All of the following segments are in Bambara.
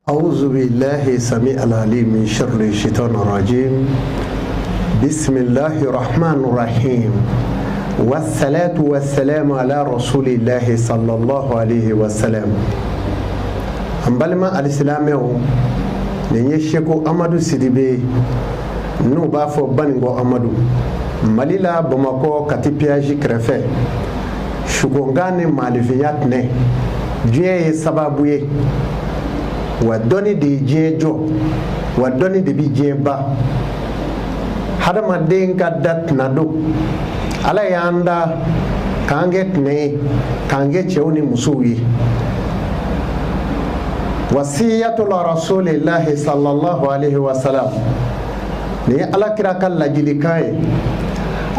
أعوذ بالله السميع العليم من شر الشيطان الرجيم. بسم الله الرحمن الرحيم والصلاة والسلام على رسول الله صلى الله عليه وسلم. أمبالما الإسلامي نيشيكو أمادو سيديبي نو بافو بانغو أمادو ماليلا بمكو كاتيبياجي كرفة شكونغاني مالفيات نه جيه سبابويه wadoni de jejo wadoni de bi jeba hadama denga dat nado ala yanda kanget ne kange chewni musuwi wasiyatu rasulillahi sallallahu alaihi wasallam ne ala kira kala jilikai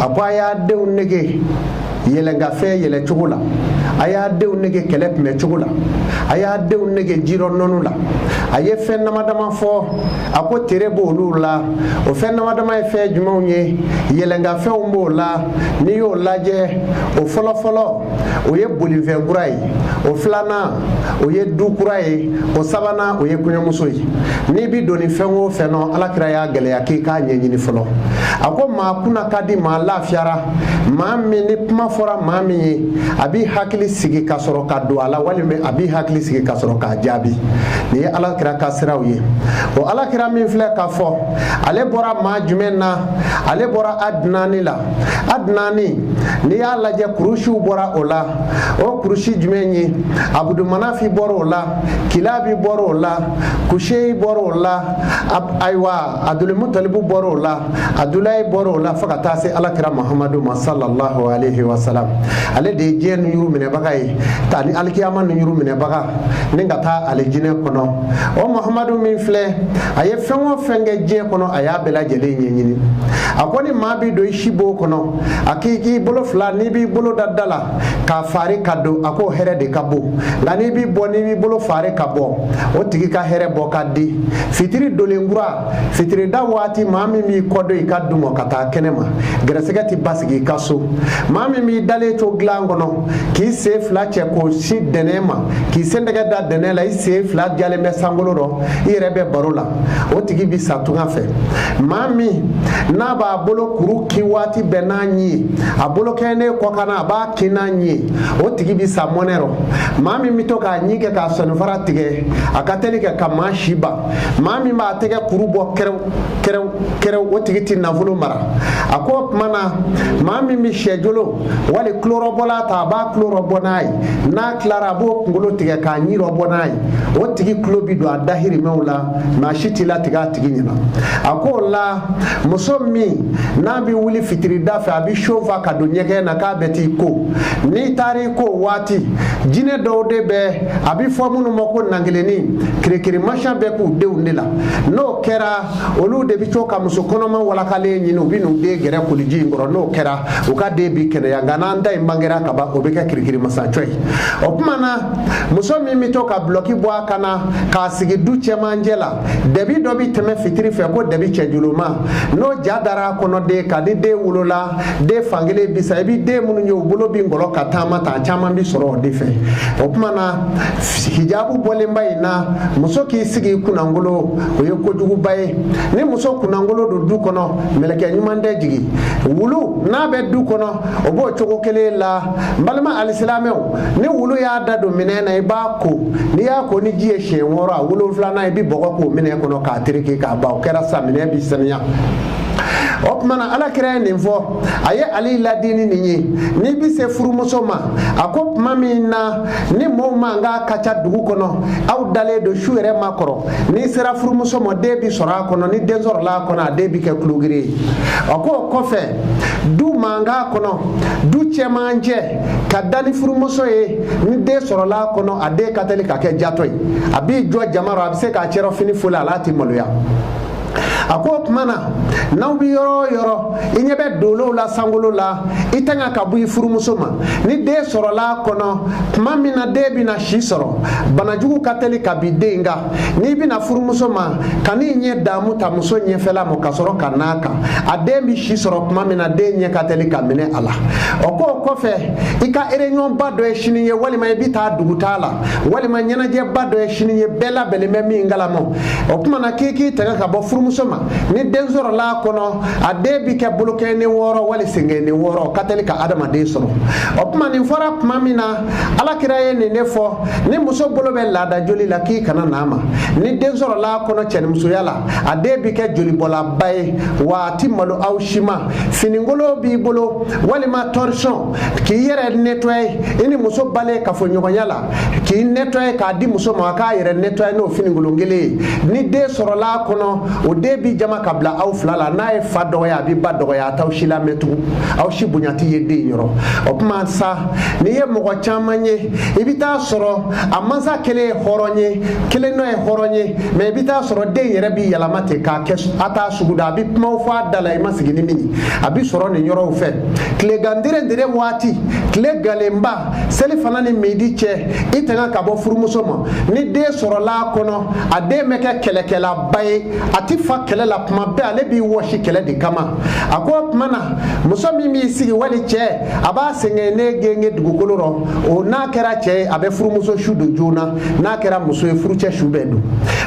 apaya de unnege yele ngafe yele chugula aya de unnege kelep me chugula aya de unnege jiro nonula aye fenna madama fo ako terebo lula o fenna madama fe jumonye yele ngafe umbo la ni yo laje o folo o ye bolive ngurai o flana o ye dukurai o sabana o ye kunyamusoi ni bi doni fenwo feno alakira ya gele ya ke ka nyenyini folo ako ma kuna kadi ma lafiara ma mi ni puma fora ma mi abi hakili sigi kasoro ka do ala walime abi hakili sigi kasoro ka jabi ni alakira ka sirawiye o alakira min fle ka fo ale bora ma jumenna ale bora adnani la adnani ni ya laje kurushu bora ola o kurushi jumenyi abudu manafi boro la kilabi boro la kushei boro la aywa adul mutalibu boro la adulay boro la fakata se alakira muhammadu sallallahu alaihi wasallam ale de jenu yuru mine bagay tani alkiyama nu yuru mine baga ninga ta aljine kono o muhammadu min fle aye fenwo fenge je kono aya bela jele nyenyini akoni mabi do shibo kono akiki bolo fla ni bi bolo dadala ka fari kado ako here de kabo ngani bi boni bi bolo fari kabo o tigi ka here bo kaddi fitiri dolengura fitiri da wati mami mi kodo ikadumo kata kenema gresegati basigi kaso mami mi dale to glangono ki se fla che ko si denema ki sendega da denela i se fla jale me sangoloro irebe barola o tigi bi satunga fe mami na ba bolo kuru ki wati benanyi abolo kene ko kana ba kinanyi o tigi bi sa monero mami mi to ka nyike ka sonu fara tige akateli ke kama shiba mami ma tege kuru bo kere o tigi ti navulo mara ako mana mami mi shejolo wale kloro bola ta ba kloro bonai na klara bo ngolo tige ka nyiro bonai o tigi klobi do adahiri mewla ma shitila tiga tigi nyina ako la musomi na bi wuli fitiri dafa abi shova ka do nyege na ka beti ko ni tari ko wati jine do de be abi fomunu moko nangeleni kirikiri masha be ku de undela no kera olu de bi choka musokono ma wala kale nyino binu de gere ko liji ngoro no kera o ka de bi kene ya ngana nda imbangera ka ba o be ka kirikiri masa choi o kumana musomi mi to ka bloki bo akana ka sigi du chemanjela debi do bi teme fitiri fe ko debi chejuluma no jadara kono de ka de wulola de fangele bisa bi de munu nyo bulo bi ngolo katama ta chama bi soro de fe o kumana hijabu bolemba ina muso ki sigi kunangolo o ye kojugu baye ni muso kunangolo do du kono meleke nyumande jigi wulu na be du kono o bo chogo kele la mbalma alislameo ni wulu ya da do minena iba ko ni ya ko ni jiye shenworo a wulu flana ibi bogo ko mine kono ka tiriki ka ba o kera sa mine bi samiya okmana ala kira ninfo aye ali ladini ni bi se furumuso ma akop mami na ni mo manga kacha dugu kono aw dale do shuere makoro ni sera furumuso mo debi sora kono ni denzor la kono debi ke klugiri ako kofe du manga kono du chemanje kadani furumuso e ni de soro la kono ade kateli ka ke jatoy abi jo jamaro abi se ka chero fini fula lati moluya ako kumana n'aw bi yɔrɔ yɔrɔ i ɲɛ bɛ dolow la sankolo la i tanga ka bɔ i furumuso ma ni den sɔrɔla kɔnɔ tuma min na den bɛna si sɔrɔ banajugu ka teli ka bin den kan n'i bɛna furumuso ma kan'i ɲɛ damu ta muso ɲɛfɛla ma ka sɔrɔ ka n'a kan a den bi si sɔrɔ tuma min na den ɲɛ ka teli ka minɛ a la o ko kɔfɛ i ka réunion ba dɔ ye sini ye walima i bɛ taa dugutaa la walima ɲɛnajɛ ba dɔ ye sini ye bɛɛ labɛnnen bɛ min kalama o tuma na k'i tɛgɛ ka bɔ furumuso ma ni den sɔrɔla kɔnɔ a den bi kɛ bolokɛni 6 wali senkɛni 6 ka teli ka adamaden sɔrɔ o tuma nin fɔra tuma min na alakira ye nin de fɔ ni muso bolo bɛ laada joli la k'i kana n'a ma ni den sɔrɔla kɔnɔ cɛnimusoya la a den bi kɛ jolibɔlaba ye wa a ti malo aw si ma finingolo b'i bolo walima torchon k'i yɛrɛ nettoyer i ni muso bale kafoɲɔgɔnya la k'i nettoyer k'a di muso ma a k'a yɛrɛ nettoyer n'o finingolon kelen ye ni den sɔrɔla kɔnɔ o den bi jama ka bila aw fila la n'a ye fa dɔgɔya a bi ba dɔgɔya a t'aw si lamɛn tugun aw si bonya ti ye den yɔrɔ o kuma sa n'i ye mɔgɔ caman ye i bi taa sɔrɔ a mansa kelen ye hɔrɔn ye kelen nɔ ye hɔrɔn ye mais i bi taa sɔrɔ den yɛrɛ bi yɛlɛma ten k'a kɛ a t'a sugu da a bi kumaw fɔ a da la i ma sigi ni min ye a bi sɔrɔ nin yɔrɔw fɛ tilegan dere waati tile galenba seli fana ni midi cɛ i tɛgɛ ka bɔ furumuso ma ni den sɔrɔla kɔnɔ a den bɛ kɛ kɛlɛkɛlaba ye a ti fa kɛlɛ la kuma bɛɛ ale b'i wɔsi kɛlɛ de kama a ko o tuma na muso min b'i sigi wali cɛ a b'a sɛgɛn ne genge dugukolo rɔ o n'a kɛra cɛ ye a bɛ furumuso su don joona n'a kɛra muso ye furucɛ su bɛɛ don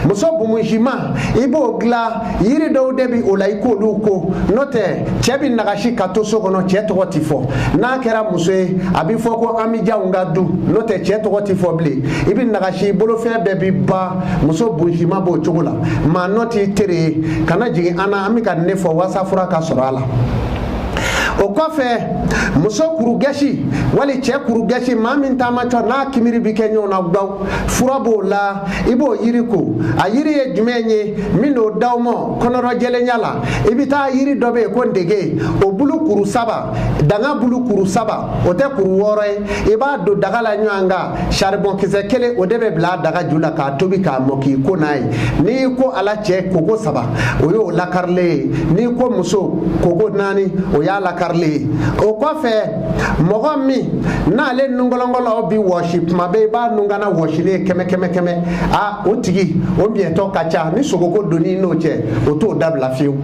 muso bumusima i b'o dilan yiri dɔw de bi o la i k'olu ko n'o tɛ cɛ bi nagasi ka to so kɔnɔ cɛ tɔgɔ ti fɔ n'a kɛra muso ye a bi fɔ ko an bi janw ka du n'o tɛ cɛ tɔgɔ ti fɔ bilen i bi nagasi bolofɛn bɛɛ bi ba muso bunsima b'o cogo la maa nɔ t'i tere ye kana jigin an na an bɛ ka ne fɔ walasa fura ka sɔrɔ a la o kɔfɛ muso kurugɛsi wali cɛ kurugɛsi maa min taamatɔ n'a kimiri bi kɛ ɲɔgɔn na gbaw fura b'o la i b'o yiri ko a yiri ye jumɛn ye min n'o d'aw ma kɔnɔrɔjɛlenya la i bi taa yiri dɔ bɛ yen ko ndege o bulu kuru 7 danga bulu kuru 7 o tɛ kuru 6 ye i b'a don daga la ɲɔgɔn kan charbon kisɛ 1 o de bɛ bila daga ju la k'a tobi k'a mɔ k'i ko n'a ye n'i ko ala cɛ koko 7 o y'o lakarilen ye n'i ko muso koko 4 o y'a lakarilen o kɔfɛ mɔgɔ min n'ale nungɔlɔngɔlɔ bi wɔsi tuma bɛɛ i b'a nungana wɔsilen kɛmɛ a o tigi o miɛtɔ ka ca ni sogoko donni n'o cɛ o t'o dabila fiyewu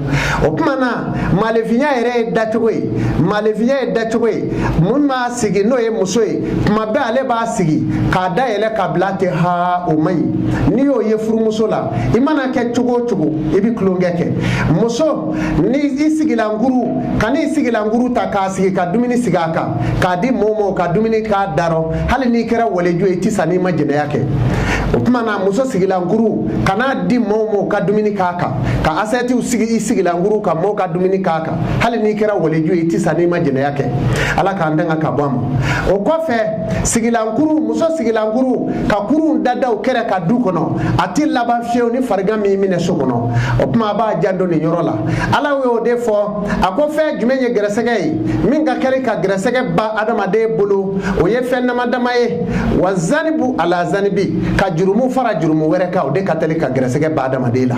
o tuma na maalefinya yɛrɛ ye dacogo ye mun b'a sigi n'o ye muso ye tuma bɛɛ ale b'a sigi k'a dayɛlɛ ka bila ten ha o man ɲi n'i y'o ye furumuso la i mana kɛ cogo o cogo i bi tulonkɛ kɛ muso ni i sigila nkuru ka n'i sigila nkuru ta k'a sigi ka dumuni sigi a kan k'a di mɔɔ ka dumuni k'a darɔ hali n'i kɛra walejo ye i ti sa n'i ma jɛnɛya kɛ o tuma na muso sigila nkuru ka n'a di mɔɔ ka dumuni k'a kan ka asɛtiw sigi i sigila nkuru ka mɔɔ ka dumuni k'a kan hali n'i kɛra walejo ye i ti sa n'i ma jɛnɛya kɛ ala k'an dɛŋa ka bɔ a ma o kɔfɛ sigilankuru muso sigilankuru ka kurun dadaw kɛrɛ ka du kɔnɔ a ti laban fiyewu ni farigan min minɛ so kɔnɔ o tuma a b'a janto nin yɔrɔ la ala y'o de fɔ a ko fɛn jumɛn ye gɛrɛsɛgɛ ye min ka kɛri ka gɛrɛsɛgɛ ba adamaden bolo o ye fɛn dama dama ye wa zanibu ala zanibi ka jurumu fara jurumu wɛrɛ kan o de ka teli ka gɛrɛsɛgɛ ba adamaden la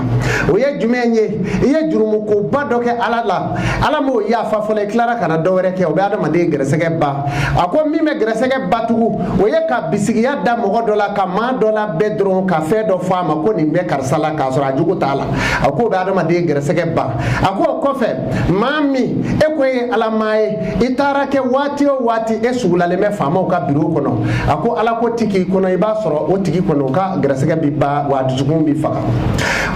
o ye jumɛn ye i ye jurumu koba dɔ kɛ ala la ala m'o yafa fɔlɔ i tilara ka na dɔ wɛrɛ kɛ o bɛ adamaden gɛrɛsɛgɛ ba a ko min bɛ gɛrɛsɛgɛ ba tugu o ye ka bisigiya da mɔgɔ dɔ la ka maa dɔ la bɛɛ dɔrɔn ka fɛn dɔ fɔ a ma ko nin bɛ karisa la k'a sɔrɔ a jugu t'a la a ko o bɛ adamaden gɛrɛsɛgɛ ba a ko o kɔfɛ maa min e ko ye ala maa ye i taara kɛ waati o waati e sugulalen bɛ faamaw ka biro kɔnɔ a ko ala ko ti k'i kɔnɔ i b'a sɔrɔ o tigi kɔnɔ o ka gɛrɛsɛgɛ bi ba wa dusukun bi faga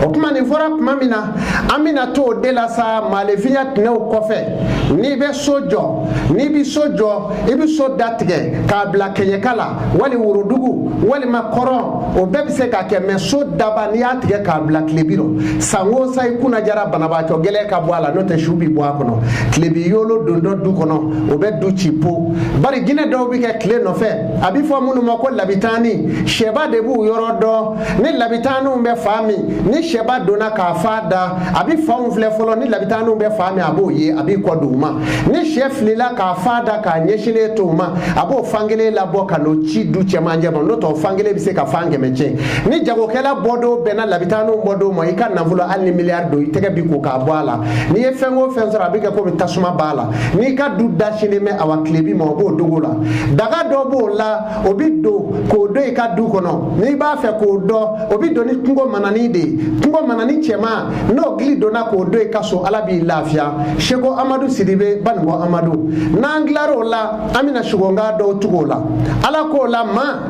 o kuma nin fɔra tuma min na an bɛna to o de la sa maalefinya tɛnɛw kɔfɛ n'i bɛ so jɔ n'i bi so jɔ i bi so da tigɛ k'a bila kɛɲɛka la wali worodugu walima kɔrɔn o bɛɛ bɛ se ka kɛ mɛ so daba n'i y'a tigɛ k'a bila tile bi rɔ san o san i kunna jara banabaatɔ gɛlɛn ka bɔ a la n'o tɛ su bi bɔ a kɔnɔ tile bi yolo don dɔ du kɔnɔ o bɛ du ci po bari jinɛ dɔw bɛ kɛ tile nɔfɛ a bɛ fɔ minnu ma ko labitaani sɛba de b'u yɔrɔ dɔn ni labitaaniw bɛ fa min ni sɛba donna k'a fa da a bɛ faw filɛ fɔlɔ ni labitaaniw bɛ fa min a b'o ye a b'i kɔ don ma ni chef lila ka fada ka nyeshile to ma abo fangele la boka no chi du chemanje ma no to fangele bi se ka fange meche ni jago kala bodo bena labitano bodo mo ika navulo alni milliard do itege bi ko ka bwala ni e fengo fenzora bi ka ko tasuma bala ni ka du dashile me awa klebi mo bo dogola daga do bo la obi do ko do e ka du kono ni ba fe ko do obi do ni kungo manani de kungo manani chema no gli do na ko do e ka so alabi lafia shego Amadou Sidibe bango Amadou nanglaro la amina shugonga do tugola ala ko la ma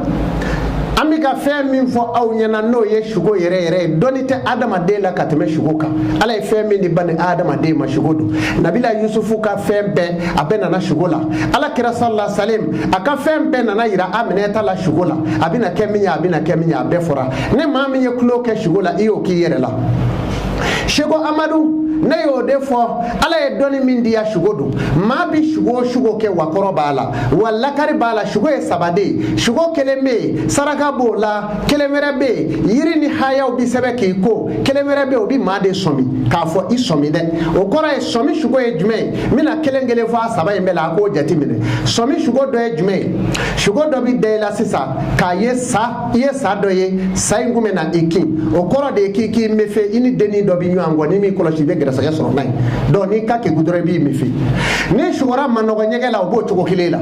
amiga fe min fo aw nyana no ye shugo yere donite adama de la kateme shugo ka ala fe min di bani adama de ma shugo do nabila yusufu ka fe be abena na shugo la ala kira sallallahu salim aka fe be na yira aminata la shugo la abina keminya be fora ne ma min ye kulo ke shugo la iyo ki yere la shego Amadou ne yo defo ala e doni min dia shugodo ma bi shugo ke wakoro bala walla kari bala shugo e sabade shugo keleme saraka bola kelemere be yiri ni haya obi sebe ke ko kelemere be obi ma de somi ka fo isomi de o kora e somi shugo e jume mina kelengele fa saba e mela ko jati mine somi shugo do e jume shugo do bi de la sisa ka ye sa do ye sai ngume na ikin o kora de ki mefe ini deni do bi nyango ni mi kolo shibe saya sɔrɔ n'a ye donc n'i ka kɛ gudɔrɔn b'i min fɛ ni sugora manɔgɔ ɲɛgɛn la o b'o cogo kelen la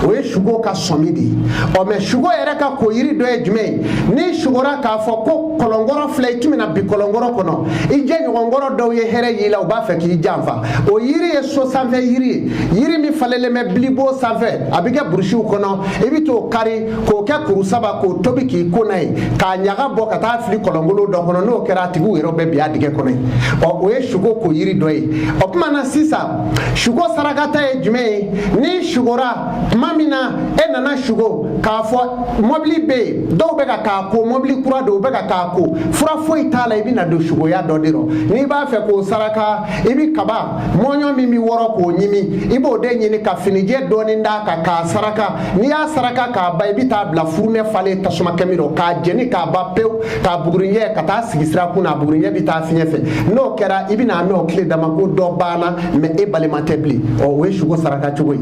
o ye sugo ka sɔmi de ye ɔ mɛ sugo yɛrɛ ka ko yiri dɔ ye jumɛn ye ni sugora k'a fɔ ko kɔlɔnkɔrɔ filɛ i tɛmɛna bi kɔlɔnkɔrɔ kɔnɔ i jɛɲɔgɔnkɔrɔ dɔw ye hɛrɛ y'i la u b'a fɛ k'i janfa o yiri ye so sanfɛ yiri ye yiri min falenlen bɛ bilibo sanfɛ a bɛ kɛ burusiw kɔnɔ i bɛ t'o kari k'o kɛ kuru saba k'o tobi k'i ko n'a ye k'a ɲaga bɔ ka taa fili kɔlɔnkolon dɔ kɔnɔ n'o kɛra a tigiw yɛrɛ bɛ bin a dingɛ kɔnɔ ɔ o ye sugo ko yiri dɔ ye o kuma na sisan sugo sarakata ye jumɛn ye ni sugora tuma min na e nana sugo k'a fɔ mɔbili bɛ yen dɔw bɛ ka k'a ko mɔbili kura dɔw bɛ ka k'a ko fura foyi t'a la i bɛ na don sugoya dɔ de rɔ n'i b'a fɛ k'o saraka i bɛ kaba mɔɲɔ min bɛ wɔrɔ k'o ɲimi i b'o de ɲini ka finijɛ dɔɔni d'a kan k'a saraka n'i y'a saraka k'a ban i bɛ taa bila furunɛ falen tasuma kɛmɛ rɔ k'a jeni k'a ban pewu k'a buguriɲɛ ka taa sigi sira kun na a buguriɲɛ bɛ taa fiɲɛ fɛ n'o kɛra i bɛ na mɛn o tile dama ko dɔ banna mɛ e balima tɛ bilen ɔ o ye sugo saraka cogo ye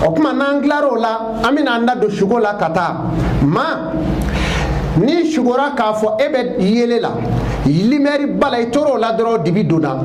o kuma n'an tilar'o la an bɛna an da don sugo la ka taa ma ni sugora k'a fɔ e bɛ yele la limɛri bala i tor'o la dɔrɔn dibi donna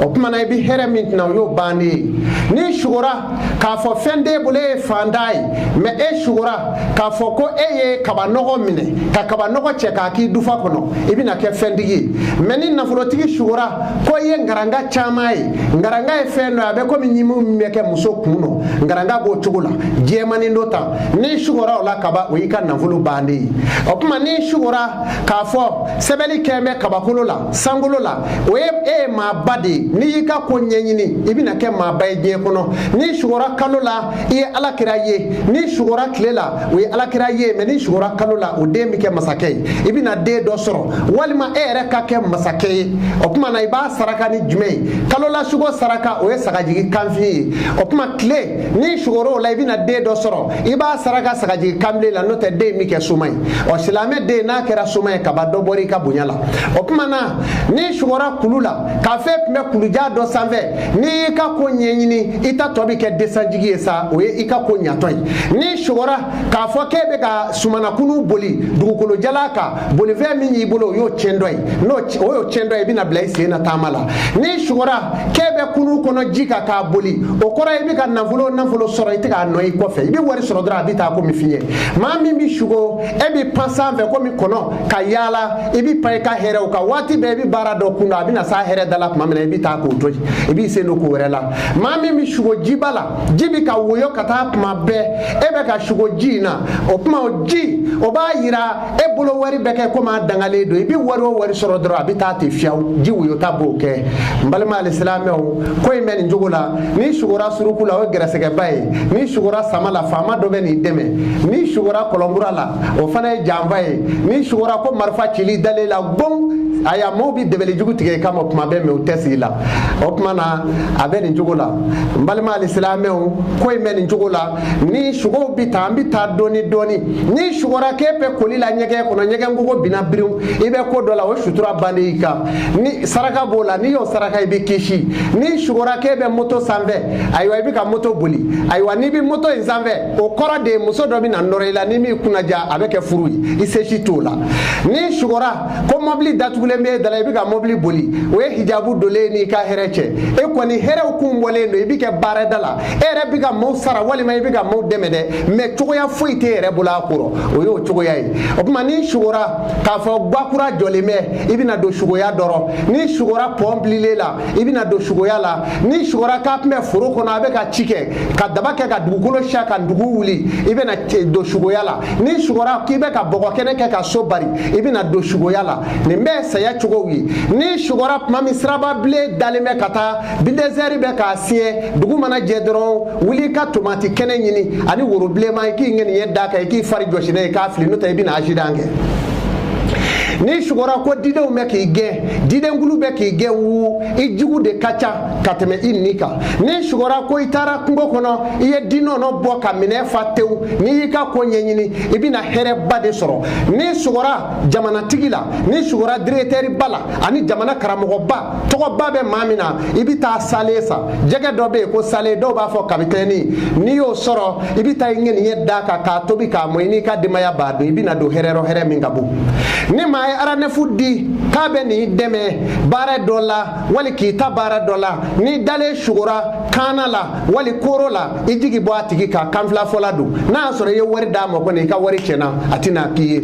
o kuma na i bɛ hɛrɛ min tɛna o y'o bannen ye ni sugora k'a fɔ fɛn t'e bolo e ye fantan ye mɛ e sugora k'a fɔ ko e ye kabanɔgɔ minɛ ka kabanɔgɔ cɛ k'a k'i dufa kɔnɔ i bɛna kɛ fɛntigi ye mɛ ni nafolotigi sugora ko i ye ngaranga caman ye ngaranga ye fɛn dɔ ye a bɛ komi ɲimu min bɛ kɛ muso kun nɔ ngaranga b'o cogo la jɛmanin dɔ ta ni sugora o la kaba o y'i ka nafolo bannen ye o kuma ni sugora k'a fɔ sɛbɛnni kɛ bɛ kabakolo la sankolo la o ye e ye maaba de ye n'i y'i ka ko ɲɛɲini i bɛna kɛ maaba ye diɲɛ kɔnɔ n'i sugora kalo la i ye alakira ye n'i sugora tile la o ye alakira ye mɛ n'i sugora kalo la o den bɛ kɛ masakɛ ye i bɛna den dɔ sɔrɔ walima e yɛrɛ ka kɛ masakɛ ye o kuma na i b'a saraka ni jumɛn ye kalo la sugo saraka o ye sagajigi kanfin ye o kuma tile n'i sugor'o la i bɛna den dɔ sɔrɔ i b'a saraka sagajigi kanbilen la n'o tɛ den min kɛ suma ye ɔ silamɛ den n'a kɛra suma ye kaba dɔ bɔra i ka bonya la o kuma na n'i sugora kulu la k'a fɛ tun bɛ kuluja dɔ sanfɛ n'i y'i ka ko ɲɛɲini i ta tɔ bɛ kɛ desanjigi ye sa o ye i ka ko ɲatɔ ye n'i sugora k'a fɔ k'e bɛ ka sumanakunu boli dugukolo jala kan bolifɛn min y'i bolo o y'o tiɲɛ dɔ ye o y'o tiɲɛ dɔ ye i bɛna bila i sen na taama la n'i sugora k'e bɛ kunu kɔnɔ ji kan k'a boli o kɔrɔ ye i bɛ ka nafolo sɔrɔ i tɛ k'a nɔ i kɔfɛ i bɛ wari sɔrɔ dɔrɔn a bɛ taa komi fiɲɛ maa min bɛ sugo e bɛ pan sanfɛ komi kɔnɔ ka yaala i bɛ pan i ka hɛrɛw kan waati bɛɛ i bɛ baara dɔ kun na a bɛ na s'a hɛrɛ da la tuma min na i bɛ taa k'o to yen i b'i sen don ko wɛrɛ la maa min bɛ sugo jiba la ji bɛ ka woyɔ ka taa tuma bɛɛ e bɛ ka sugo ji in na o tuma o ji o b'a yira e bolo wari bɛ kɛ komi a dangalen don i bɛ wari o wari sɔrɔ dɔrɔn a bɛ taa ten fiyewu ji woyɔta b'o kɛ n balima alisilamɛw ko in bɛ nin cogo la n'i sugora suruku la o ye gɛrɛsɛgɛba ye n'i sugora sama la faama dɔ bɛ n'i dɛmɛ n'i sugora kɔlɔnkura la o fana ye janfa ye n'i sugora ko marifa cili dalen la gbɔn aya mo bi debele jugu tige kama kuma be me o tesi la o kuma na abe ni jugu la mbalma al-islam ko e men jugu la ni shugo bi ta doni ni shugora kepe kolila nyege kono nyege ngugo bina biru ibe ko dola o shutura bandika ni saraka bola ni yo saraka ibe kishi ni shugora kebe moto sanve aywa ibe ka moto boli aywa ni bi moto izanve o kora de muso do bi na ndorela ni mi kunaja abeke furui iseshi tola ni shugora ko mobli datugule me dala ibe ka mobli boli we hijabu dole ni ka hereche e ko ni here ukumbole ndo ibe ke bare dala ere bi ka mo sara wali ma ibe ka mo demede me choya foite ere bula kuro o yo choya yi o kuma ni shugora ka fo gbakura jolime ibina do shugoya doro ni shugora pomplile la ibina do shugoya la ni shugora ka me furu kono abe ka chike ka dabake ka dugukolo shaka ndugu wuli ibina do shugoya la ni shugora kibe ka bogo kene ke ka sobari ibina do shugoya la ni me saya chugowi ni shugora mami sraba ble dalime kata bidezeri be ka sie dugu mana je doro wuli ka tomati kene nyini ani woro ble ma ki ngeni yedda ka ki fari joshine ka fli no tay bina ajidange ni shugora ko didew me ki ge didengulu be ki ge wu ijugu de kacha kateme inika ni shugora ko itara kungo kono iye dino no boka mine fatew ni ka ko nyenyini ibina here bade soro ni shugora jamana tigila ni shugora directeur bala ani jamana karamogo ba to ba be mamina ibita salesa jege dobe ko sale do ba fo kapiteni ni yo soro ibita ngeni yedda ka tobi ka moyini ka dimaya badu ibina do here mingabu ni ma arane fudi kabe ni deme bare dola wali kita bare dola ni dale shugura kana la wali koro la ijigi bo atigi ka kamfla fola du na soro ye wari da mo ko ni ka wari chena atina piye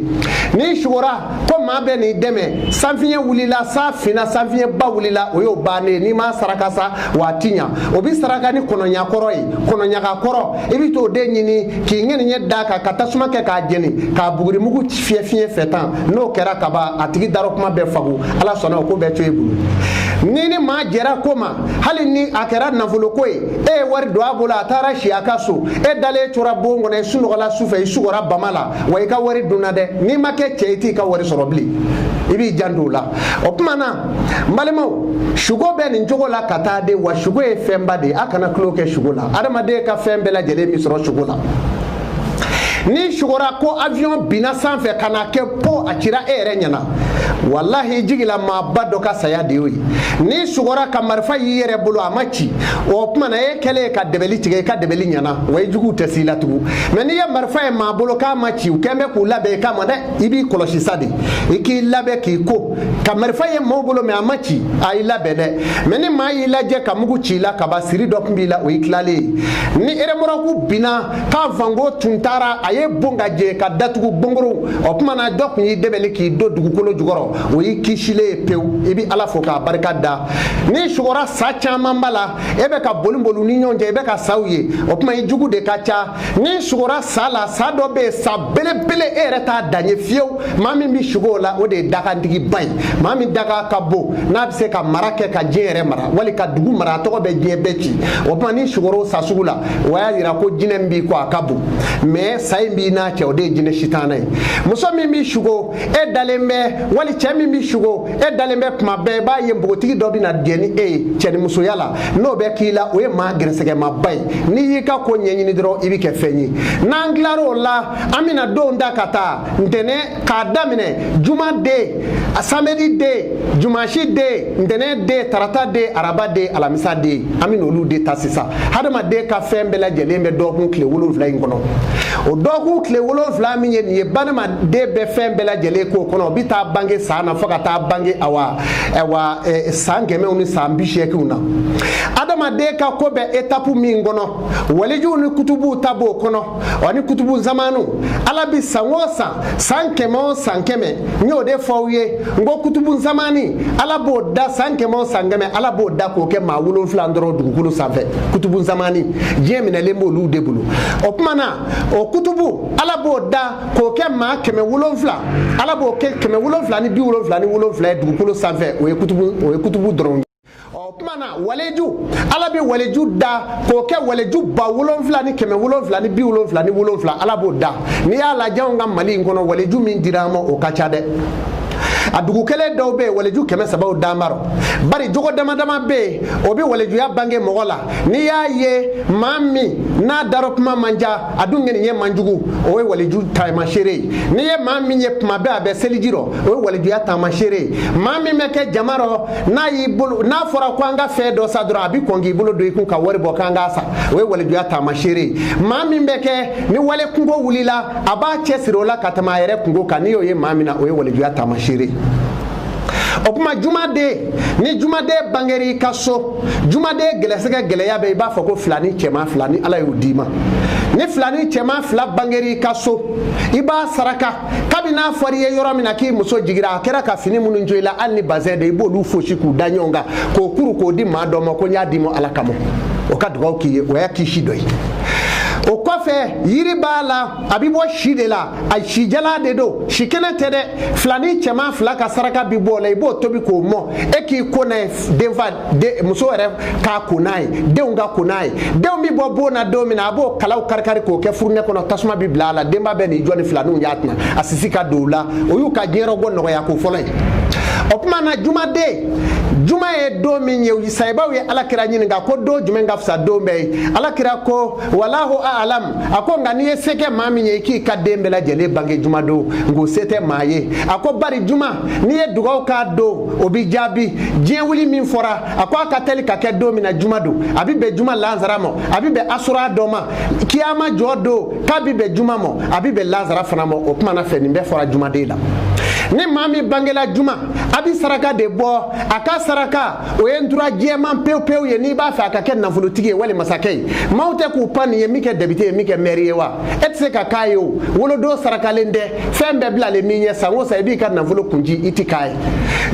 ni shugura ko ma be ni deme sanfiye wulila sa fina sanfiye ba wulila oyo bane ni ma sarakasa watinya obi saraka ni kono nya koro yi kono nya ka koro ibi to de nyini ki ngeni nyedda ka katasuma ke ka jeni ka buguri mugu fiye fetan no kera ka ba atigi daro kuma be fagu ala sona ko be to ebulu nini ma jera koma hali ni akera nafolo koy e wari do abula tara shi akaso e dale chora bongo na sunu wala sufe sugora bamala way ka wari dunade ni make cheiti ka wari sorobli ibi jandula o kuma na malemo shugo be ni jogola katade wa shugo e femba de akana kloke shugola adama de ka fembe la jele mi soro shugola ni shugora ko avion bina sanfɛ kana kɛ po akira ere nyana wallahi jigila ma bado ka saya de yoyi ni shugora ka marfa yere bulu amachi o kuma na e kele ka debeli tige ka debeli nyana way jugu tesila tugu mais ni ya marfa e ma bulu ka machi u kembe ku labe ka mo de ibi koloshi sade iki labe ki ko ka marfa ye mo bulu me amachi ay labe de mais ni ma yi laje ka mugu chila ka basiri do mbila o iklale ni ere moraku bina ka vango tuntara aye bonga je ka datugu bongoro o kuma na dok ni debeli ki do dugukolo jugoro o yi kishile pew ibi ala fo ka barka da ni shugora sa chama mbala ebe ka bolumbolu ni nyonje ebe ka sauye o kuma yi jugu de kacha ni shugora sala sa do be sa bele ere ta danye fiew mami mi shugola o de daka ndigi bay mami daka kabo na bise ka marake ka jere mara wali ka dugu mara to be je beti o kuma ni shugoro sa sugula waya dira ko jinembi ko akabu me saimbi na che o de jine shitana muso mi shugo e dalembe wali chemi mi shugo e dalembe kuma be ba yembogotigi do bi na deni cheni muso yala no be kila o e ma gresege ma bay ni yika ko nyenyi dro ibi ke fenyi na nglaro la amina do ndakata ndene ka damine juma de samedi de jumashi de ndene de tarata de araba de alamisa de amina olu de tasisa hadama de ka fembe la jelembe do kun kle wulu vla ngono o do kun kle wulu vla mi ye banama de be fembe la jele ko kono bita bange sana faka ta bange awa sange me uni sambishe kuna adama de ka ko be etapu mi ngono waliju ni kutubu tabo kono oni kutubu zamanu ala bi sanwosa sankeme nyo de fawye ngo kutubu zamani ala bo da sankemo sangeme ala bo da ko ke ma wulo flandro dugukulu safe kutubu zamani jemina lembo lu debulu opmana o kutubu ala bo da ko ke ma keme wulo fla ala bo ke keme wulo fla ni bi wulo fla ni wulo fla dugukulu safe o kutubu dron o kumana waleju ala be waleju da ko ke waleju ba wolonfla ni keme wolonfla ni bi wolonfla ni wolonfla ala bo da ni ala jawnga mali ngono waleju min diramo o kacha de a dugu kelen dɔw bɛ waliju 300 damaro bari jogo dama dama bɛ o bɛ walijuya bange mɔgɔ la n'i y'a ye maa min n'a daro kuma manja a dun ŋɛni ye manjugu o ye waliju taamasere n'i ye maa min ye kuma bɛɛ a bɛ seliji rɔ o ye walijuya taamasere maa min bɛ kɛ jama rɔ n'a fɔra ko an ka fɛn dɔ sa dɔrɔn a bɛ kɔn k'i bolo don i kun ka wari bɔ k'an k'a sa o ye walijuya taamasere maa min bɛ kɛ ni wale kungo wulila a b'a cɛsiri o la ka tɛmɛ a yɛrɛ kungo kan n'i y'o ye maa min na o ye walijuya taamasere o kuma jumaden ni jumaden bangeri ka so jumaden gɛlɛsɛgɛ gɛlɛya bɛ i b'a fɔ ko filani cɛman fila ni Ala y'o d'i ma ni filani cɛman fila bangeri ka so i b'a saraka kabini n'a fɔra i ye yɔrɔ min na k'i muso jigira a kɛra ka fini minnu jo i la hali ni bazɛn de i b'olu fosi k'u da ɲɔgɔn kan k'o kuru k'o di maa dɔ ma ko n y'a d'i ma Ala kama o ka dugawu k'i ye o y'a kisi dɔ ye o kɔfɛ yiri b'a la a bɛ bɔ si de la a sijala de don si kɛnɛ tɛ dɛ filani cɛman fila ka saraka bi bɔ o la i b'o tobi k'o mɔ e k'i ko n'a ye muso yɛrɛ k'a ko n'a ye denw ka ko n'a ye denw bɛ bɔ bon na don min na a b'o kalaw kari-kari k'o kɛ furunɛ kɔnɔ tasuma bɛ bila a la denba bɛ nin jɔ ni filaniw y'a tɛna a sisi ka don o la o y'u ka diɲɛyɔrɔ bɔ nɔgɔya ko fɔlɔ ye o tuma na jumaden juma ye don min ye sahibaw ye Alakira ɲininka ko don jumɛn ka fisa don bɛɛ ye Alakira ko walahu a'lam a ko nka n'i ye se kɛ maa min ye i k'i ka den bɛɛ lajɛlen bange juma don nko se tɛ maa ye a ko bari juma n'i ye dugawu k'a don o bi jaabi diɲɛ wuli min fɔra a ko a ka teli ka kɛ don min na juma don a bɛ bɛn juma lansara ma a bɛ bɛn asura dɔ ma kiyama jɔ don k'a bɛ bɛn juma ma a bɛ bɛn lansara fana ma o kuma na fɛ nin bɛɛ fɔra jumaden la ni maa min bangela juma a bɛ saraka de bɔ a ka saraka o ye ntura jɛman pewu-pewu ye n'i b'a fɛ a ka kɛ nafolotigi ye wali masakɛ ye maaw tɛ k'u pan nin ye min kɛ député ye min kɛ maire ye wa e tɛ se ka k'a ye o wolodon sarakalen tɛ fɛn bɛɛ bilalen min ɲɛ san o san i b'i ka nafolo kunci i tɛ k'a ye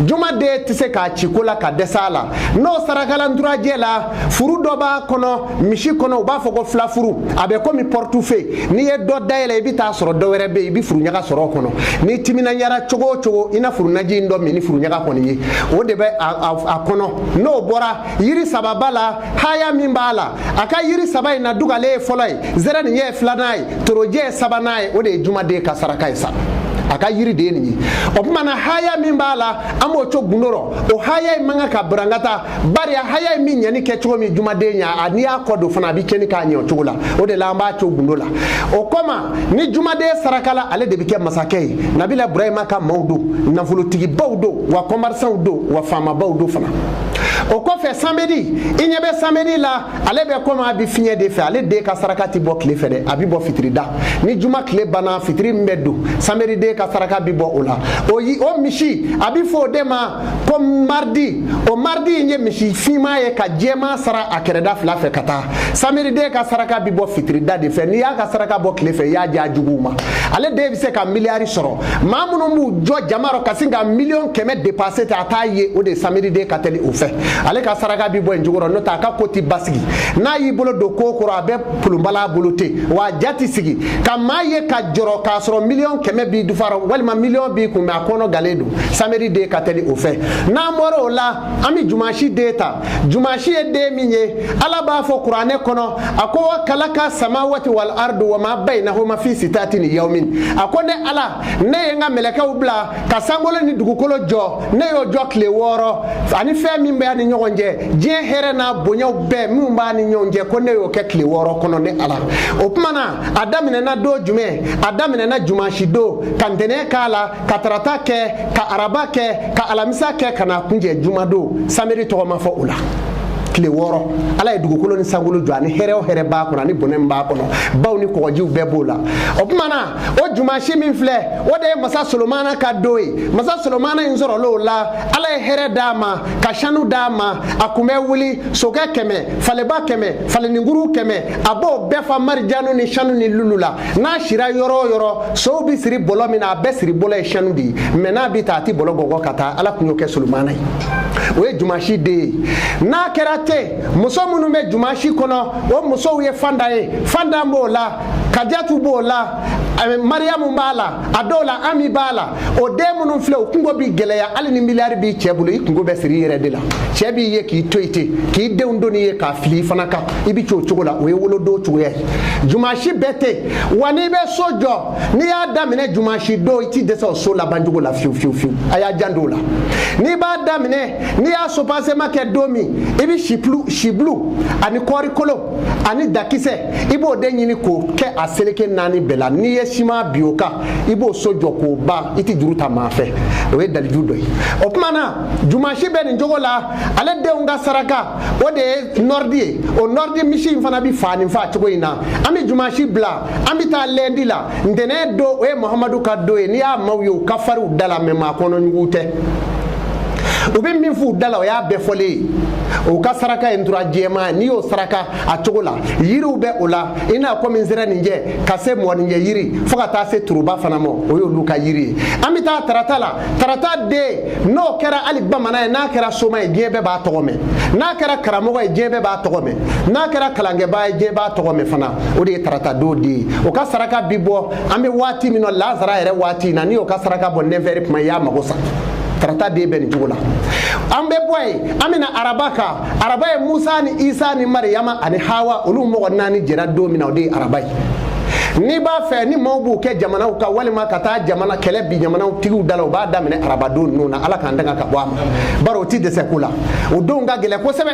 jumaden tɛ se k'a ci ko la ka dɛsɛ a la n'o sarakala nturajɛ la furu dɔ b'a kɔnɔ misi kɔnɔ u b'a fɔ ko filafuru a bɛ komi portefeuille n'i ye dɔ dayɛlɛ i bɛ taa sɔrɔ dɔ wɛrɛ bɛ yen i bɛ furuɲaga sɔrɔ o kɔnɔ n'i timinandiyara cogo o cogo i na furunaji in dɔ min ni furuɲaga kɔni ye o de bɛ a kɔnɔ n'o bɔra yiri saba b'a la haya min b'a la a ka yiri saba in na dugalen ye fɔlɔ ye zɛrɛnin ye filanan ye torojɛ ye sabanan ye o de ye jumaden ka saraka ye sa a ka yiri de ye nin ye o tuma na haya min b'a la an b'o co gundo rɔ o haya in man kan ka barankata bari a haya in min ɲɛni kɛ cogo min jumaden ɲa n'i y'a kɔ don fana a bɛ cɛnni k'a ɲɛ o cogo la o de la an b'a co gundo la o kɔma ni jumaden sarakala ale de bɛ kɛ masakɛ ye Nabila Ibrahima ka maaw don nafolotigibaw don wa kɔmarisɛnw don wa faamabaw don fana o kɔfɛ samedi i ɲɛ bɛ samedi la ale bɛ komi a bɛ fiɲɛ de fɛ ale den ka saraka tɛ bɔ tile fɛ dɛ a bɛ bɔ fitiri da ni juma tile banna fitiri min bɛ don samedi den ka saraka bɛ bɔ o la o misi a bɛ fɔ o de ma ko mardi o mardi in ye misi finman ye ka jɛman sara a kɛrɛda fila fɛ ka taa samedi den ka saraka bɛ bɔ fitiri da de fɛ n'i y'a ka saraka bɔ tile fɛ i y'a di a juguw ma ale den bɛ se ka miliyari sɔrɔ maa minnu b'u jɔ jama rɔ ka sin ka 1,000,000 dépassé te a t'a ye o de samedi den ka teli o fɛ ale ka saraka bi bɔ yen cogo rɔ n'o tɛ a ka ko ti basigi n'a y'i bolo don ko kɔrɔ a bɛ pulunbala a bolo ten wa a ja ti sigi ka maa ye ka jɔrɔ k'a sɔrɔ 1,000,000 b'i dufa rɔ walima 1,000,000 b'i kun mɛ a kɔnɔ galen don samedi den ka teli o fɛ n'an bɔra o la an bɛ jumasi den ta jumasi ye den min ye Ala b'a fɔ kuranɛ kɔnɔ a ko wa kalaka samawati wal ardu wa ma bainahuma fi sitatin yawmin a ko ne Ala ne ye n ka mɛlɛkɛw bila ka sankolo ni dugukolo jɔ ne y'o jɔ tile 6 ani fɛn min bɛ ni ɲɔgɔn cɛ diɲɛ hɛrɛ n'a bonyaw bɛɛ min b'a ni ɲɔgɔn cɛ ko ne y'o kɛ tile 6 kɔnɔ ne Ala o tuma na a daminɛna don jumɛn a daminɛna jumasi don ka ntɛnɛn k'a la ka tarata kɛ ka araba kɛ ka alamisa kɛ ka na kuncɛ juma don samedi tɔgɔ ma fɔ o la tile 6 Ala ye dugukolo ni sankolo jɔ ani hɛrɛ o hɛrɛ b'a kɔnɔ ani bonɛ min b'a kɔnɔ baw ni kɔgɔjiw bɛɛ b'o la o tuma na o jumasi min filɛ o de ye masa Solomana ka don ye masa Solomana in sɔrɔla o la Ala ye hɛrɛ d'a ma ka sanu d'a ma a kun bɛ wuli sokɛ 100 faleba 100 faleninkuru 100 a b'o bɛɛ fa marijanu ni sanu ni lulu la n'a sira yɔrɔ o yɔrɔ sow bɛ siri bɔlɔ min na a bɛɛ siri bɔlɔ ye sanu de ye mɛ n'a bɛ taa a tɛ bɔlɔ bɔgɔ ka taa Ala kun y'o kɛ Solomana ye o ye jumasi den ye n'a kɛra muso minnu bɛ jumasi kɔnɔ o musow ye fanda ye fanda b'o la kadiyatu b'o la Mariamu bala adola ami bala o demunu fle o kungo bi geleya ali ni miliyari bi chebulo i kungo be siri yere de la chebi ye ki toite ki de ndoni ye ka fili fanaka ibi chochogola o ye wolo do chuye jumashi bete wani be sojo ni ya damine jumashi do iti de so la banjugo la fiu aya jandola ni ba damine ni ya so passe make domi ibi shiblu ani kori kolo ani dakise ibo de nyini ko ke aseleke nani bela ni ye shima bioka ibo sojo ko ba iti juruta mafe o e dali judo o kumana jumashi be ni jogola ale de unga saraka o de nordi mishi fana bi fani fa chugo ina ami jumashi bla ami ta lendi la ndene do e muhammadu kaddo e ni ya mawyo kafaru dala me ma kono ngute ubi min fu dala o ya be fole o ka saraka entura jema ni o saraka a chogola yiri ube ola ina ko min zira ninje kase mo ninje yiri foka ta se turuba fana mo o yo luka yiri amita tarata de no kera ali bamana na kera soma e jebe ba togome na kera karamo e jebe ba togome na kera kalange ba e jebe ba togome fana o de tarata do di o ka saraka bibo ambe wati mino lazara ere wati na ni o ka saraka bo neveri pma ya magosa tarata de ben jugula ambe boy amina araba e Musa ni Isa ni Maryama ani Hawa olu mo nani jera do mina de arabai ni ba fe ni mawbu ke jamana ka walima kata jamana kele bi jamana tigu dalo ba damine araba do nuna ala kan daga ka bwam baro ti de sekula o do nga gele ko sebe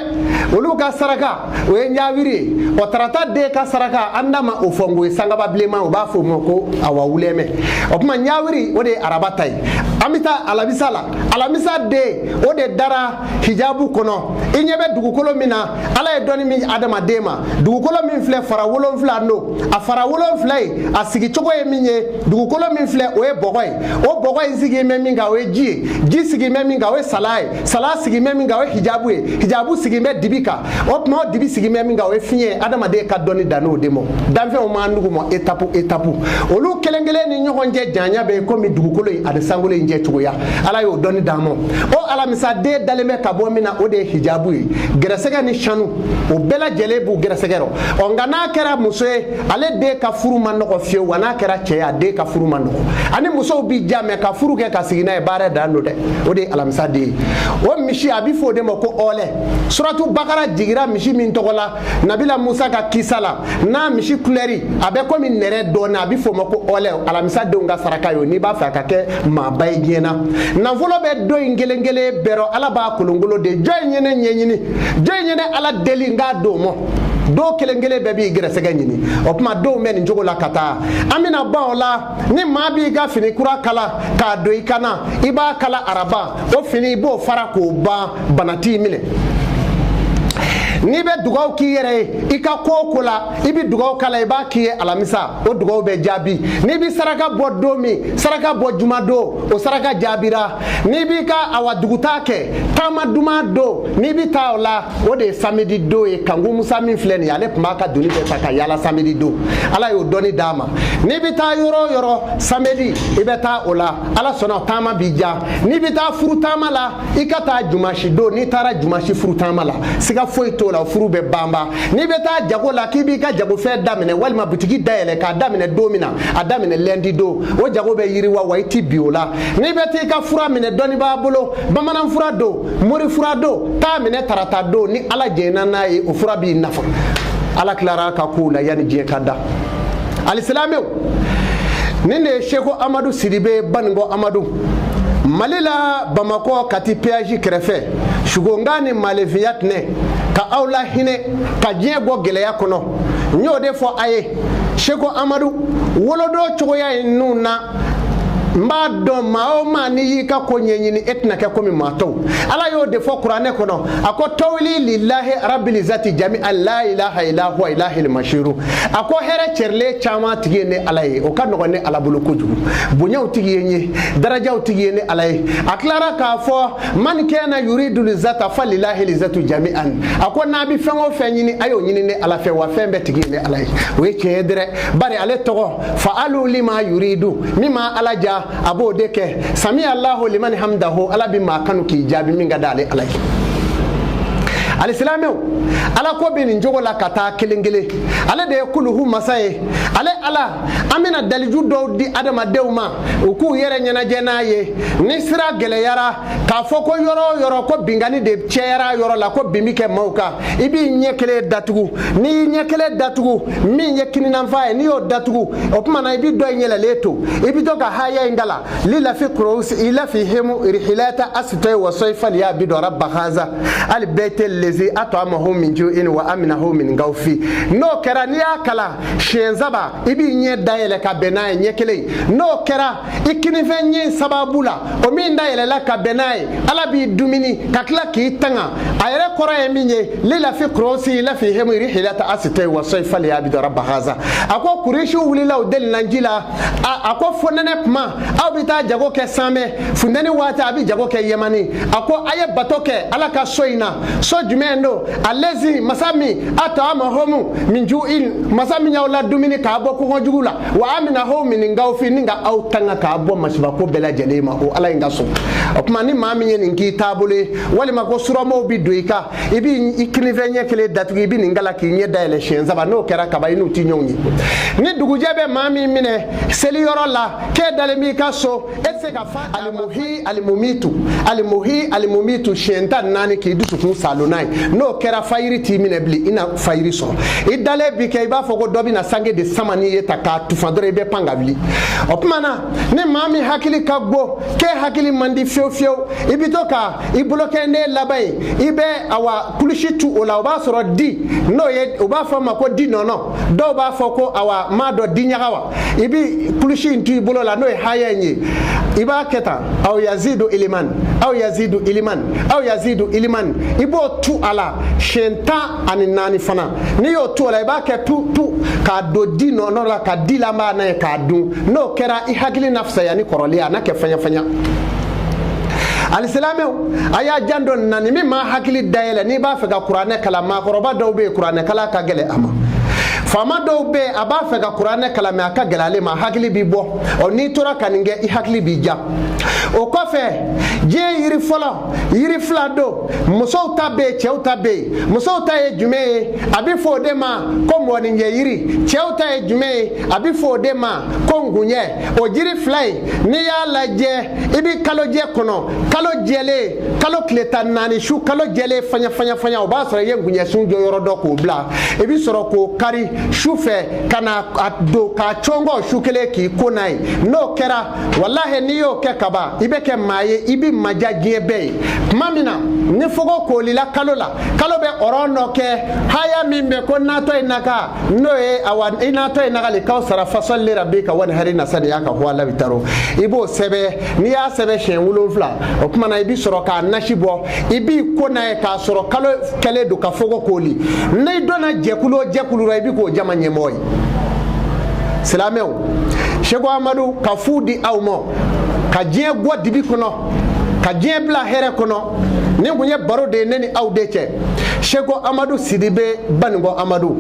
olu ka saraka o nyawiri o tarata de ka saraka andama o fongo sanga ba blema o ba fo mo ko awa wuleme o kuma nyawiri o de araba tai amita alamisa de o de dara hijabu kono inyebe dugukolo mina ala e doni mi adama dema dugukolo min fle fara wolon fla no a fara wolon fla a sigi chogo e minye dugukolo min fle o e bogoy sigi me minga o e ji sigi me minga o e sala sigi me minga o e hijabu sigi me dibika o no dibi sigi me minga o e finye adama de ka doni dano demo danfe o ma ndugo mo etapu olu kelengele ni nyogonje janya be ko mi dugukolo yi ade sangole nje chugoya ala yo doni damo o ala misa de daleme ka bo mina o de hijabu yi geresega ni shanu o bela jelebu geresegero o ngana kera muso ale de ka furu manoko fie wana kera cheya de ka furu manoko ani muso bi jame ka furu ke ka sigina e bare dando de o de ala misa de o mishi abi fo de mako ole suratu bakara jigira mishi min togola nabila Musa ka kisala na mishi kuleri abe ko min nere do na abi fo mako ole ala misa de nga saraka yo ni ba fa ka ke ma bay jena na volo be do ngelengele bero ala ba kulungolo de joy nyene ala deli nga do mo do kelengele bebi gere sega nyini o kuma do men njogo la kata amina ba ola ni ma bi ga fini kura kala ka do ikana iba kala araba o fini bo fara ko ba banati mile ni be dugaw ki yere ika kokola ibi dugaw kala iba ki alamisa o dugaw be jabi ni bi saraka bodomi saraka bojumado o saraka jabira ni bi ka awa duguta ke tama duma do ni bi taola o de samedi do e kangu musa min fleni ale kuma ka duni be taka yala samedi do ala yo doni dama ni bi ta yoro samedi ibe ta ola ala sona tama bija ni bi ta furu tama la ikata jumashi do ni tara jumashi furu tama la siga foito la furu be bamba ni beta jago la kibi ka jago fe damine walma butiki daele ka damine domina adamine lendi do o jago be yiri wa waiti biola ni beta ka fura mine doni ba bolo bamana fura do mori fura do ta mine tarata do ni ala jena na e o fura bi nafa ala klara ka kula yani je kada alislamu ninde Sheikh Amadou Sidibe Bango Amadou Malila Bamako kati peaji krefe shugongani maleviyat ne ka awla hine ka jego geleya kono nyode fo aye Sheikh Amadou wolodo chogoya nuna mba do ma ni yika ko nyenyini etna ke komi mato ala yo de fo qur'ane kono ako tawli lillahi rabbil zati jami'an la ilaha illa huwa ilahil mashiru ako here cherle chama tigene alaye o kan no ne ala bulu kojugu bunyaw tigiyenye darajaw tigene alaye aklara ka fo man kana yuridu lizata falillahi lizatu jami'an ako nabi fengo fenyini ayo nyini ne ala fe wa fembe tigene alaye we chedre bari ale togo fa'alu lima yuridu mima alaja abo deke sami Allahu liman hamdahu ala bima kanu ki jabi minga dale alai alislamu ala ko be ni jogo la kata kelengele ale de kuluhu masaye ale ala amina daliju do di adama deuma ku yere nyana jena ye ni sira gele yara ka foko yoro ko bingani de chera yoro la ko bimike mauka ibi nyekele datugu ni nyekele datugu mi nyekini nanfa ni yo datugu opuma na ibi do nyela leto ibi to ka haya ingala lila fi qurus ila fi himu rihilata asfay wa sayfal ya bi do rabb haza al baytel lezi atamahu min ju'in wa aminahu min gawfi no kera ni akala shenzaba ibi nye dayele ka benay nyekele no kera ikini fe nye sababula o min dayele la ka benay ala bi dumini kakla ki tanga ayre kora eminye lila fi qurus ila fi himu rihilata asfay wa sayfal ya bi do rabb haza ako kureshi wulila o del nanjila ako fonene kuma aw bita jago ke same fundani wata abi jago ke yemani ako aye batoke ala ka soina so jumendo alezi masami atama homu min ju'in masami nyawla dumini ka bo ko jugula wa amina ho min ngawfi ninga aw tanga ka bo masba ko bela jelema o ala inga so kuma ni mami yen ngi tabule wali mako suramo bi doika ibi iknivenye kele datu ibi ningala ki nye dayele shenza ba no kera ka bayinu tinyonyi ni dugujebe mami mine seli yoro la ke dalemi ka so ese ka fa alimumitu shenta nani ki dusu kun salonai no kera fayiri ti mine bli ina fayiri so idale bi ke ba foko dobi na sange de samani yeta ka tufandore be pangabli opmana ne mami hakili ka gbo ke hakili mandi fiofio ibito ka ibloke ne labai ibe awa kulishitu ola oba soro di no ye oba fo mako di nono do ba foko awa mado di nyagawa ibi kulishi ntu ibolo la no hayenye iba keta aw yazidu iliman ibo tu ala shenta aninani fana ni yo tu ala iba ke tu ka do di no la ka di la ma na ka dun no kera I hagili nafsa yani koroli ana ke fanya alislame aya jando nani mi ma hakili dayele ni ba fe ka qur'ane kala ma koroba do be qur'ane kala ka gele ama fama do be aba fe ka qur'ane kala me aka gelale ma hakili bi bo o ni tora kaninge I hakili bi ja o ko fe je yiri fola yiri flado muso tabe cheutabe muso ta e jume abi fo de ma ko moni nge yiri cheuta e jume abi fo de ma ko ngunye o jiri fly ni ya laje ibi kalo je kono kalo jele kalo kleta nani shu kalo jele fanya o ba so ye ngunye sun jo yoro do ko bla ibi soro ko kari shu fe kana do ka chongo shu kele ki konai no kera wallahi ni yo ke kaba ibe ke maye ibi majaje be mamina ni fogo ko lila kalo be orono ke haya mimbe ko nato inaka no e awan inato inaka le kausara fasalli rabbika wanhari nasani yaka huwa bitaro ibo sebe ni ya sebe shen wulonfla o kuma na ibi soro ka nashibo ibi ko na ka soro kalo kele do ka fogo ko li ne dona jekulu ra ibi ko jamanye moy Silameu Shego Amadou ka fudi awmo ka je go dibi kono ka je bla here kono ne gunye baro de neni awdece Shego Amadou Sidibe Bango Amadou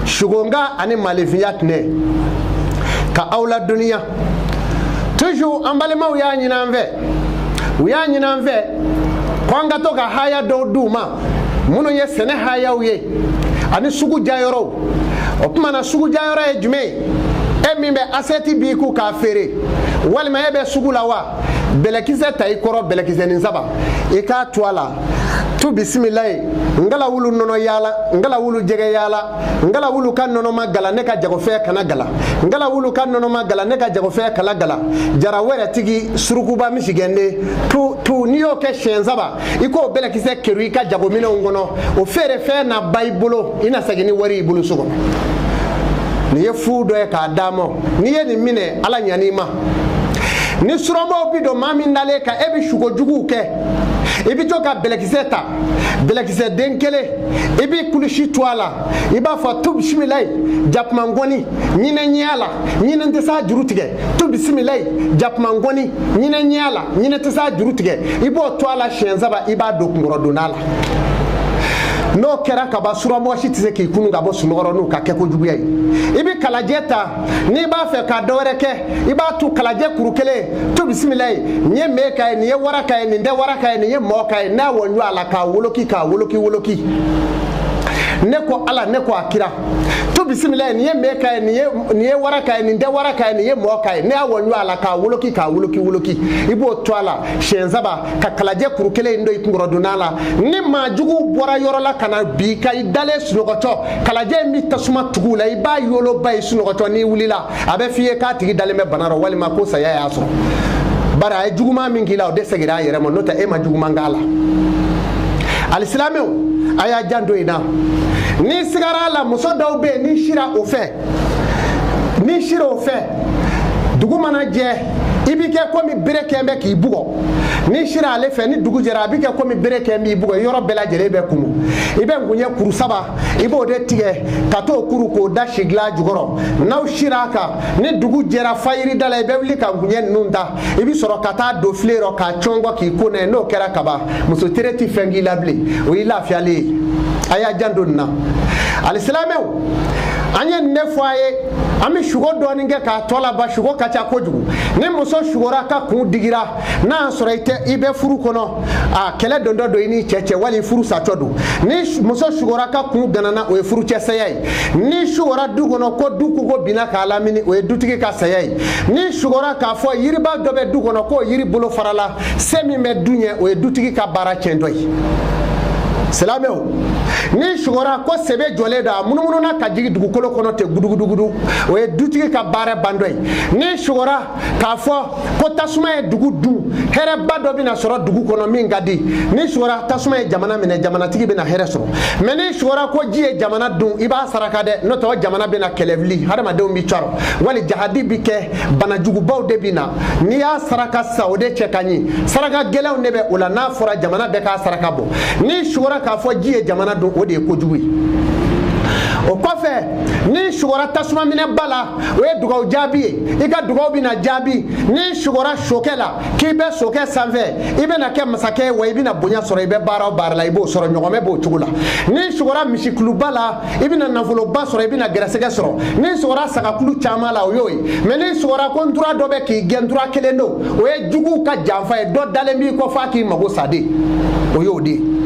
shugonga ani malifiyat ne ka awla dunia toujours ambalema uya nyina nve kwanga to ka haya do duma muno ye sene haya uye ani sugu jayoro opuma na sugu jayoro e jume mimbe aseti bi ku ka fere walima ebe sugu la wa belekise tay koro belekise ni zaba e ka twala tu bismillah ngala wulu nono yala ngala wulu jege yala ngala wulu kan nono magala ne ka jago fe kana gala ngala wulu kan nono magala ne ka jago fe kala gala jara wera tigi surukuba misigende tu niyo ke shenzaba iko belekise keru ka jago mino ngono o fere fe na bible ina sagini wari ibulu sugo ni ye fudo e ka damo ni ye ni mine ala nyanima ni suromo bido mami ndale ka ebi shugo jugu ke ibi to ka belekise denkele ibi kulishi twala iba fa tu bismillah japmangoni nyine nyala nyine ntesa jurutige tu bismillah japmangoni nyine nyala nyine ntesa jurutige ibo twala shenzaba iba dokungoro donala no kera ka basura mo shitize ki kunu ga bosu ngoro nu ka ke ko jugu yayi ibi kalajeta ni ba fe ka dore ke iba tu kalaje kurukele to bismillah nye me kai ni wara kai ni de wara kai ni mo kai na wonyu ala ka woloki ne ko ala ne ko akira to bismillah ni ye meka ni ye waraka ni de waraka ni ye moka ni awonyu ala ka woloki ibo to ala shenzaba ka kalaje kurukele ndo ikungoro dunala ni majugu bora yorola kana bi kai dale sunogoto kalaje mi tasuma tugula iba yolo bay sunogoto ni wulila abe fiye ka tigi dale me banaro wali mako saya ya so bara ay juguma min gila o de segira yere mo nota e ma juguma ngala alislamiu aya jando ina ni sigara la muso daw be ni shira o fe dugu mana je ibike komi bere kembe ki bugo ni shira ale fe ni dugu jera ibike komi bere kembe bugo yoro bela jere be kumu ibe ngunye kuru saba ibo de tige kato kuru ko da shigla jugoro naw shiraka ni dugu jera fayiri dala ibe wli ka ngunye nunda ibi soro kata do flero ka chongo ki kone no kera kaba muso tereti fengi labli o ila fiale aya jandonna alislamu anye nefaye ami shugo doni nge ka tola ba shugo kacha kojugu ni muso shugora ka kun digira na soro ite ibe furu kono a kele dondo do ini cheche wali furu sa chodu ni muso shugora ka kun ganana o furu cheseyai ni shugora dugono ko duku go bina ka lamini o dutigi ka sayai ni shugora ka fo yiriba dobe dugono ko yiri bolo farala semi me dunye o dutigi ka bara chendoi Selameo ni shugora ko sebe jole da munumunu na kajigi dugukolo kono te gudugudugudu o e dutigi ka bare bandoi ni shugora ka fo ko tasuma e dugu du here bado bina soro dugu kono min gadi ni shugora tasuma e jamana mine jamana tigi bina here soro me ni shugora ko ji e jamana dun iba saraka de no to jamana bina kelevli harama de mi charo wali jahadi bike bana jugu baw de bina ni ya saraka saude chekanyi saraka gelaw nebe ula na fora jamana be ka saraka bo ni shugora ka fo jiye jamana do o de ko juwi o kofe ni shugora tasuma mine bala o e dugaw jabi e ka dugaw bina jabi ni shugora shokela ki be soke sanve ibe na ke masake wa ibina bonya soro ibe bara la ibo soro nyogome bo chugula ni shugora mishiklu bala ibina navolo ba soro ibina grasege soro ni shugora saka kulu chamala o yoy me ni shugora kontura do be ki gendura kelendo o e jugu ka janfa e do dale mi ko fa ki mago sade o yodi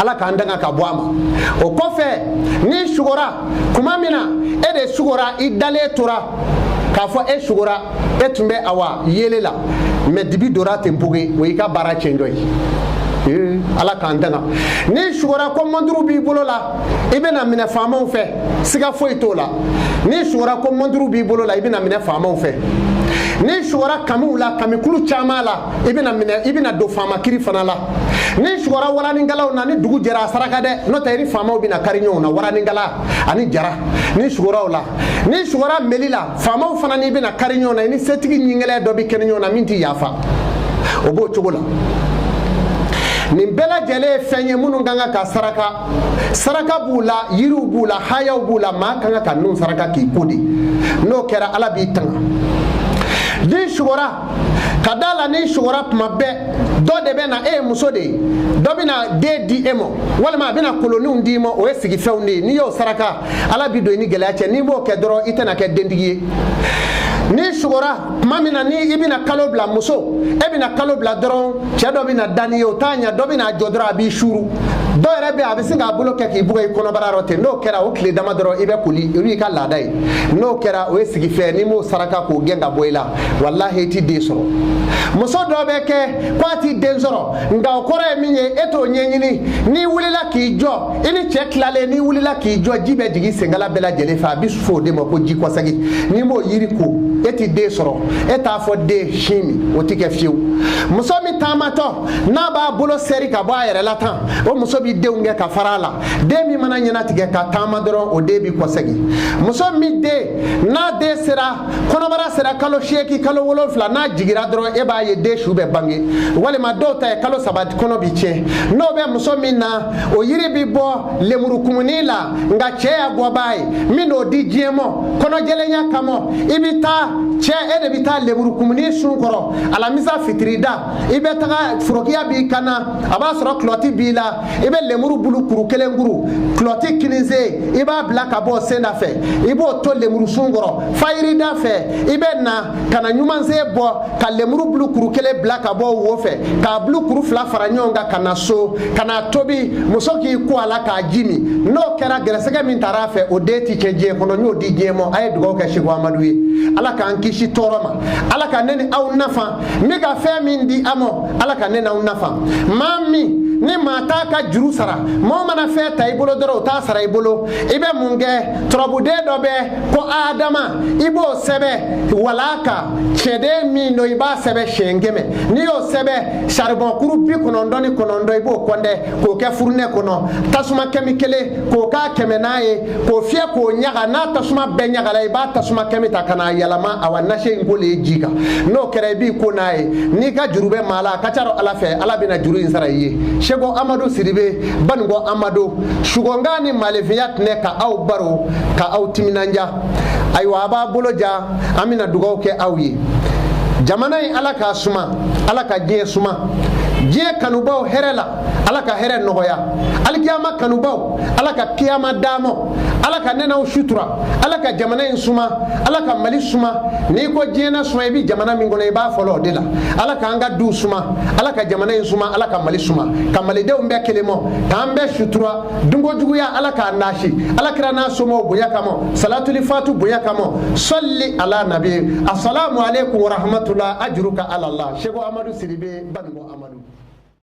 ala ka andanga ka boama o kofe ni shugora kuma mina e de shugora idale tora ka fo e shugora e tumbe awa yelela me dibi dora tempuge o ika bara chendoi ala ka andanga ni shugora ko manduru bi bolola ibena mina famaw fe siga foi tola ni shugora ko manduru bi bolola ibena mina famaw fe ni shugora kamula kamikulu chamala ibena do fama kiri fanala ni shugora warani ngalaw na ni dugu jara saraka de no tayri famaw bina karinyo na warani ngala ani jara ni shugora wala ni shugora melila famaw fana ni bina karinyo na ni setigi nyingele do bi kenyo na minti yafa obo chugola ni bela jele fenye munu ganga ka saraka bula yiru bula hayaw bula ma kanga ka nun saraka ki kodi no kera ala bi tanga di shugora kadala ni shugora mabe do de bena e muso de do bina de di emo wala ma bina koloni ndimo o esigi fewndi ni yo saraka ala bi do ni gelache ni bo ke doro itena ke dendigie ni shugora mamina ni ibina kalobla muso e bina kalobla doro che do bina daniyo tanya do bina jodra bi shuru do rebe abisinga boloke ki buga ikono bararote no kera o kle dama doro ibe kuli iri ka ladai no kera o esigi fe ni mo saraka ko genga boyla wallahi ti de soro muso do be ke kwati de soro nga okore minye eto nyenyini ni wulila ki jo ini cheklale ni wulila ki jo jibe jigi sengala bela jele fa bisfo de mo ko ji ko sagi ni mo yiri ko eti de soro eta fo de shimi o tike fiu muso mi tamato na ba bolo seri ka ba yere latan o muso bi deunge ka farala de mi mana nyana tige ka tamadoro o de bi ko sagi muso mi de na de sera kono bara sera kalo sheki kalo wolofla na jigira doro e ba ye de shube bangi wale ma dota e kalo sabat kono bi che no be muso mi na o yiri bi bo lemuru kumunila nga che agwa bai mi no di jemo kono jelenya kamo ibita che ede bita leburu kumuni sun koro ala misa fitrida ibe taga furokiya bi kana aba soro kloti bila ibe lemuru bulu kuru kelen kuru kloti kinize iba bila ka bɔ senda fɛ ibo to lemuru sungoro fayirida fɛ ibe na kana ɲumanze bɔ ka lemuru bulu kuru kelen bila ka bɔ wo fɛ ka bulu kuru fila fara ɲɔgɔn kan kana so kana tobi muso k'i ko ala k'a ji min n'o kɛra gɛrɛsɛgɛ min taara fɛ o den ti kɛ diɲɛ kɔnɔ n'o di diɲɛ ma a ye dugawu kɛ Seku Amadu ye ala k'an kisi tɔɔrɔ ma ala ka ne ni aw nafa ne ka fɛn min di a ma ala ka ne n'aw nafa maa min ni maa t'a ka juru sara maa mana fɛn ta i bolo dɔrɔn o t'a sara i bolo i bɛ mun kɛ turabuden dɔ bɛ ko Adama i b'o sɛbɛ wala kan cɛden min don i b'a sɛbɛ siɲɛ 100 n'i y'o sɛbɛ saribɔn kuru 99 i b'o kɔndɛ k'o kɛ furunɛ kɔnɔ tasuma kɛmɛ 1 k'o k'a kɛmɛ n'a ye k'o fiyɛ k'o ɲaga n'a tasuma bɛɛ ɲagala i b'a tasuma kɛmɛ ta ka n'a yɛlɛma a wa nase in ko le ji kan n'o kɛra i b'i ko n'a ye n'i ka juru bɛ maa la a ka ca ala fɛ ala bɛna juru in sara i ye Seku Amadu Sidibe Baningo Amadu sugonga ni malefiya tɛnɛ ka aw baro ka aw timinanja ayiwa a b'a bolo ja an bɛna dugawu kɛ aw ye jamana in ala k'a suma ala ka diɲɛ suma diɲɛ kanubaw hɛrɛ la ala ka hɛrɛ nɔgɔya alikiyama kanubaw ala ka kiyama d'ama ala ka nɛnɛw sutura ala ka jamana in suma ala ka Mali suma n'i ko diɲɛ na suma i bi jamana min kɔnɔ i b'a fɔlɔ o de la ala ka an ka du suma ala ka jamana in suma ala ka Mali suma ka malidenw bɛɛ kelen mɔ k'an bɛɛ sutura dunkojuguya ala k'a nasi ala kira n'a somɔgɔw bonya kama salatuli fatu bonya kama salli ala nabi assalamu alaikum wa rahmatullah ajruka ala Allah Seku Amadu Sidibe Baningo Amadu